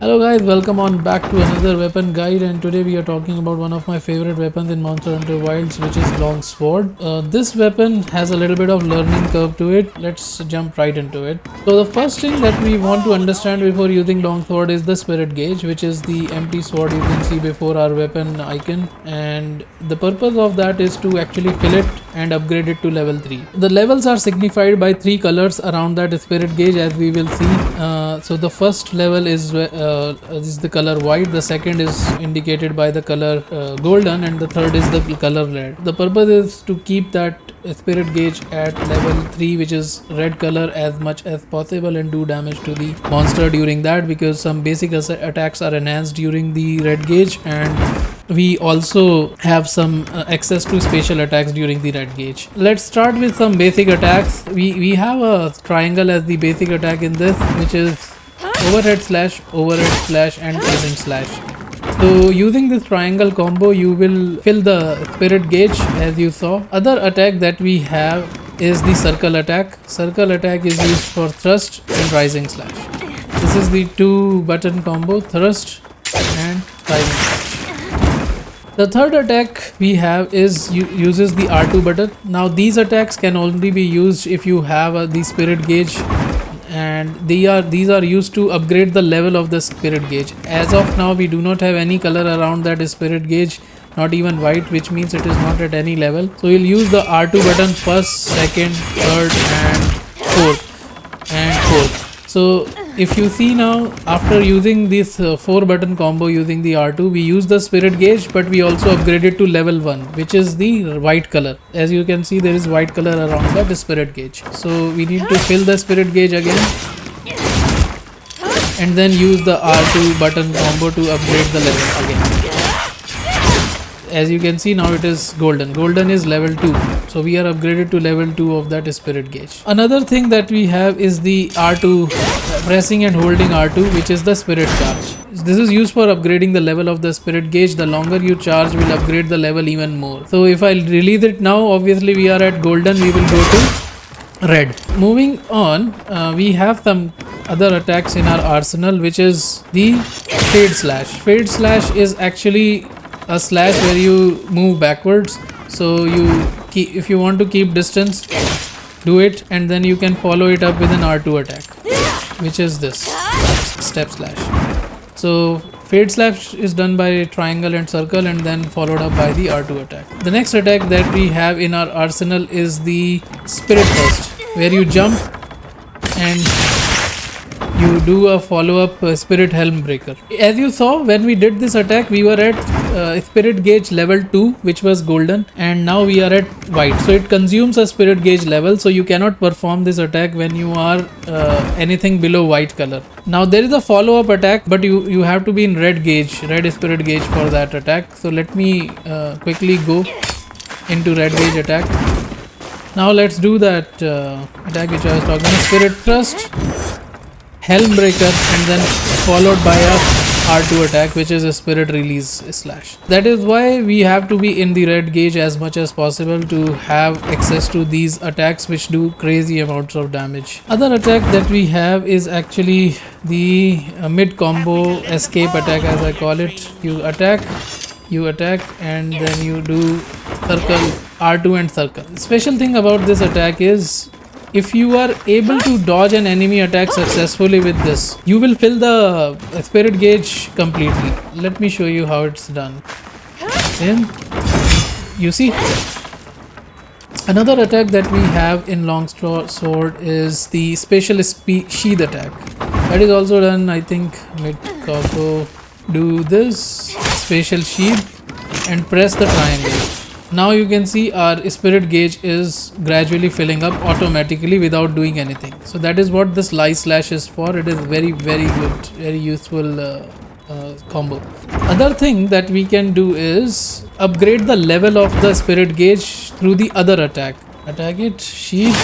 Hello guys, welcome on back to another weapon guide, and today we are talking about one of my favorite weapons in Monster Hunter Wilds, which is Longsword. This weapon has a little bit of learning curve to it. Let's jump right into it. So the first thing that we want to understand before using Longsword is the spirit gauge, which is the empty sword you can see before our weapon icon, and the purpose of that is to actually fill it and upgrade it to level 3. The levels are signified by 3 colors around that spirit gauge, as we will see. So the first level is the color white, the second is indicated by the color golden, and the third is the color red. The purpose is to keep that spirit gauge at level 3, which is red color, as much as possible and do damage to the monster during that, because some basic attacks are enhanced during the red gauge, and we also have some access to special attacks during the red gauge. Let's start with some basic attacks. We have a triangle as the basic attack in this, which is overhead slash, and crescent slash. So using this triangle combo, you will fill the spirit gauge, as you saw. Other attack that we have is the circle attack. Circle attack is used for thrust and rising slash. This is the 2-button combo, thrust and rising slash. The third attack we have is uses the R2 button. Now these attacks can only be used if you have the spirit gauge, and these are used to upgrade the level of the spirit gauge. As of now, we do not have any color around that spirit gauge, not even white, which means it is not at any level. So we'll use the R2 button first, second, third, and fourth. So if you see now, after using this 4-button combo using the R2, we use the spirit gauge, but we also upgraded to level 1, which is the white color. As you can see, there is white color around that spirit gauge. So we need to fill the spirit gauge again, and then use the R2 button combo to upgrade the level again. As you can see, now it is golden. Golden is level 2. So we are upgraded to level 2 of that spirit gauge. Another thing that we have is the R2, pressing and holding R2, which is the spirit charge. This is used for upgrading the level of the spirit gauge. The longer you charge will upgrade the level even more. So if I release it now, obviously we are at golden, we will go to red. Moving on, we have some other attacks in our arsenal, which is the fade slash. Fade slash is actually a slash where you move backwards. So if you want to keep distance, do it, and then you can follow it up with an R2 attack, which is this step slash. So fade slash is done by triangle and circle, and then followed up by the R2 attack. The next attack that we have in our arsenal is the spirit burst, where you jump and you do a follow-up spirit helm breaker. As you saw, when we did this attack, we were at spirit gauge level 2, which was golden, and now we are at white. So it consumes a spirit gauge level, so you cannot perform this attack when you are anything below white color. Now there is a follow-up attack, but you have to be in red spirit gauge for that attack. So let me quickly go into red gauge attack. Now let's do that attack which I was talking about, spirit thrust, helm breaker, and then followed by a R2 attack, which is a spirit release slash. That is why we have to be in the red gauge as much as possible to have access to these attacks, which do crazy amounts of damage. Other attack that we have is actually the mid combo escape attack, as I call it. You attack, and then you do circle, R2 and circle. The special thing about this attack is, if you are able to dodge an enemy attack successfully with this, you will fill the spirit gauge completely. Let me show you how it's done. Then you see, another attack that we have in Longsword is the special sheath attack. That is also done, I think, mid combo. Do this special sheath and press the triangle. Now you can see our spirit gauge is gradually filling up automatically without doing anything. So that is what this slice slash is for. It is very good, very useful combo. Other thing that we can do is upgrade the level of the spirit gauge through the other attack. Attack it, sheath.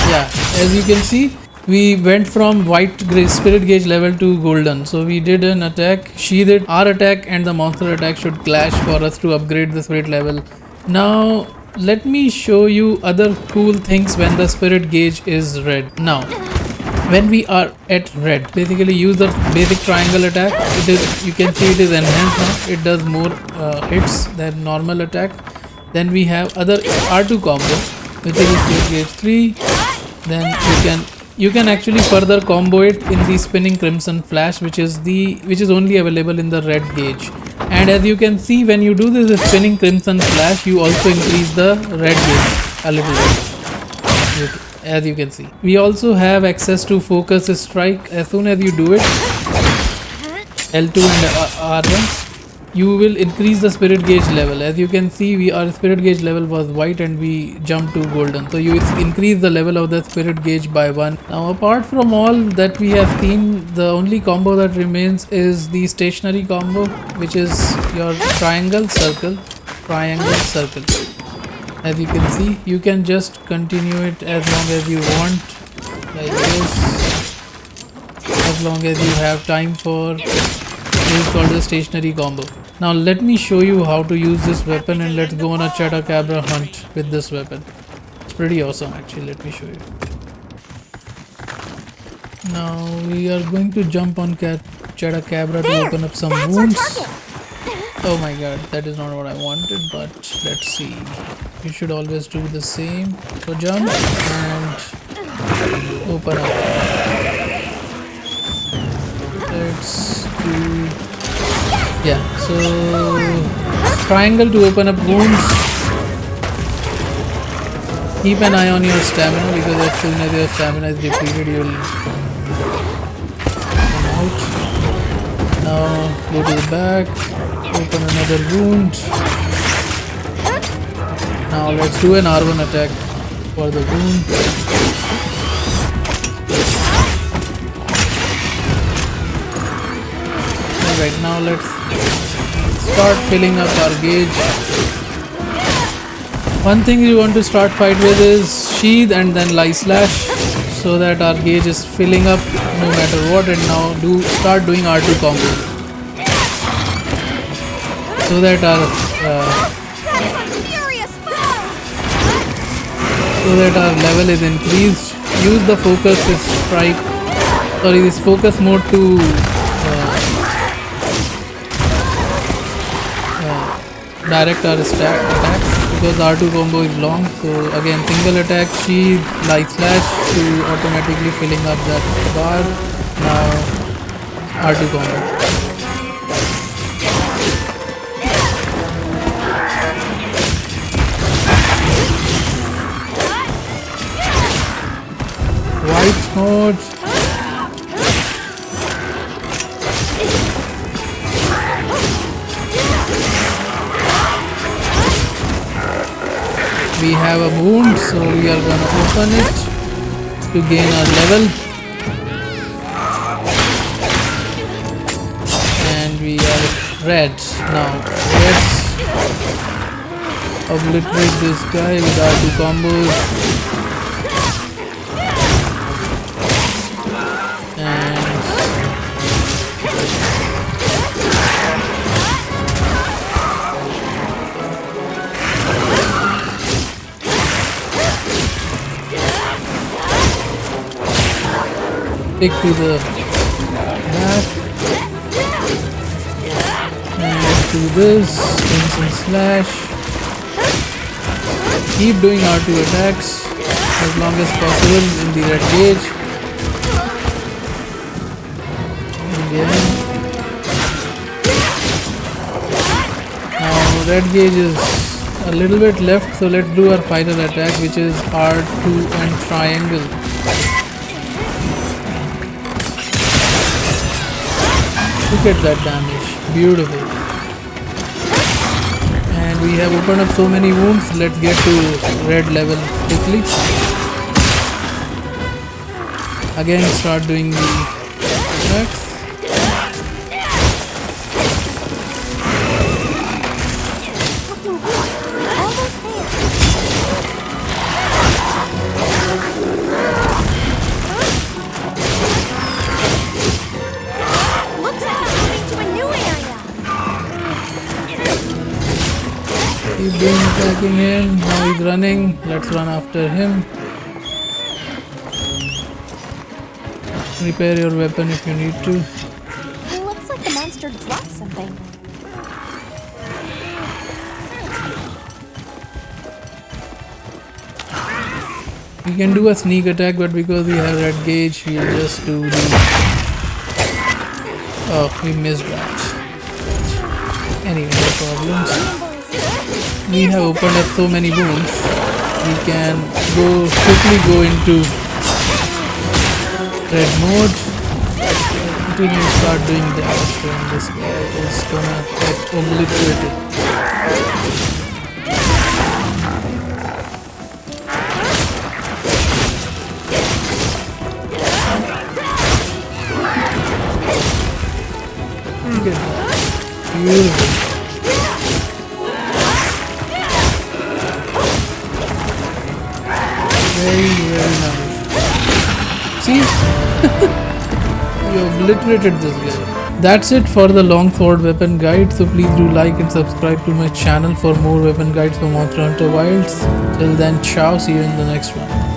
Yeah, as you can see, we went from white spirit gauge level to golden. So we did an attack, sheathed. Our attack and the monster attack should clash for us to upgrade the spirit level. Now let me show you other cool things when the spirit gauge is red. Now When we are at red, basically use the basic triangle attack. It is, you can see it is enhanced now. It does more hits than normal attack. Then we have other R2 combo, which is Spirit Gauge 3. Then you can actually further combo it in the spinning crimson flash, which is only available in the red gauge. And as you can see, when you do this spinning crimson flash, you also increase the red gauge a little bit. As you can see, we also have access to focus strike. As soon as you do it, L2 and R1, you will increase the spirit gauge level. As you can see, our spirit gauge level was white and we jumped to golden, so you increase the level of the spirit gauge by 1. Now apart from all that we have seen, the only combo that remains is the stationary combo, which is your triangle circle. As you can see, you can just continue it as long as you want, like this, as long as you have time for. This is called the stationary combo. Now let me show you how to use this weapon, and let's go on a Chatacabra hunt with this weapon. It's pretty awesome actually. Let me show you. Now we are going to jump on Chatacabra to open up some wounds. Oh my god, that is not what I wanted, but let's see. You should always do the same. So jump and open up. Let's do... yeah, so triangle to open up wounds. Keep an eye on your stamina, because as soon as your stamina is depleted, you will come out. Now go to the back. Open another wound. Now let's do an R1 attack for the wound. Alright, now let's start filling up our gauge. One thing you want to start fight with is sheath and then light slash, so that our gauge is filling up no matter what. And now start doing R2 combo, so that our level is increased. Use the focus strike, this focus mode to direct our attacks, because R2 combo is long. So again, single attack, sheath, light slash to automatically filling up that bar. Now R2 combo. White mode. We have a wound, so we are gonna open it to gain our level. And we are red. Now let's obliterate this guy with R2 combos. Stick to the back and do this, instant slash. Keep doing R2 attacks as long as possible in the red gauge. Again. Now red gauge is a little bit left, so let's do our final attack, which is R2 and triangle. Look at that damage, beautiful. And we have opened up so many wounds. Let's get to red level quickly. Again, start doing the attacks. Keep doing attacking him. Now he's running. Let's run after him. Repair your weapon if you need to. It looks like the monster dropped something. We can do a sneak attack, but because we have red gauge, we'll just do the... Oh, we missed that. Anyway, no problems. We have opened up so many wounds. We can quickly go into red mode. We can start doing damage to him. This guy is gonna get obliterated. Look at that. Beautiful. Very, very nice. See? You obliterated this guy. That's it for the Longsword weapon guide. So please do like and subscribe to my channel for more weapon guides for Monster Hunter Wilds. Till then, ciao. See you in the next one.